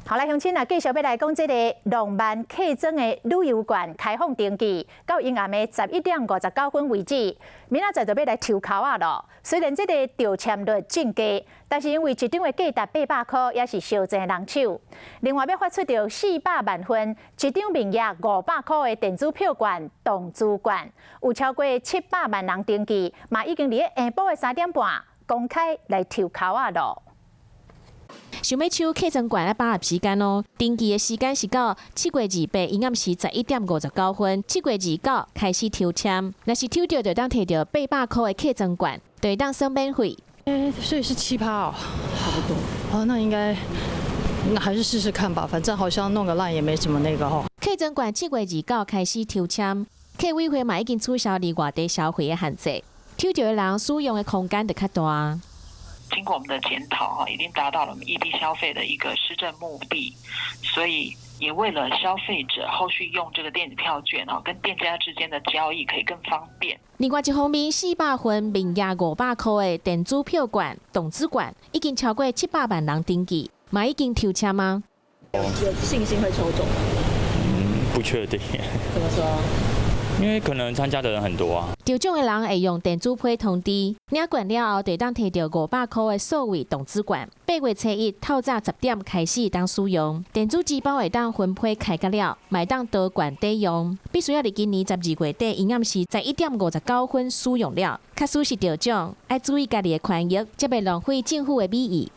好，来乡亲啊，继续要来讲这个浪漫客庄的旅游馆开放登记，到阴暗的11:59为止。明仔载就要来抽考啊咯。虽然这个调签率真低，但是因为一张的价值800块，也是烧钱人手。另外要发出到400万份，一张名额500块的电子票券、动资券，有超过700万人登记，嘛已经伫下晡的3点半公开来抽考啊咯。 想要抽客庄券来把握时间哦，登记的时间是到7月28阴暗时11:59，7月29开始抽签。若是抽到就当摕到800块的客庄券，就会当算免费。所以是7%哦，差不多。哦，那应该，那还是试试看吧，反正好像弄个烂也没什么那个哦。客庄券7月29开始抽签，客委会嘛已经取消离外地消费的限制，抽到的人使用的空间就较大。 经过我们的检讨，已经达到了我们异地消费的一个施政目的，所以也为了消费者后续用这个电子票券跟店家之间的交易可以更方便。另外一方面，400份名额500块的电子票券、动资券，已经超过700万人登记，嘛已经抽签吗？有信心会抽中吗？不确定。怎么说？ 因为可能参加的人很多啊。抽奖的人会用电子批通知，领券了后，就当摕到500块的数位动资券。8月初1透早10点开始当使用，电子支包会当分批开价了，买当多券抵用。必须要伫今年12月底阴暗时11:59使用了。假使是抽奖，要注意家己的权益，才袂浪费政府的美意。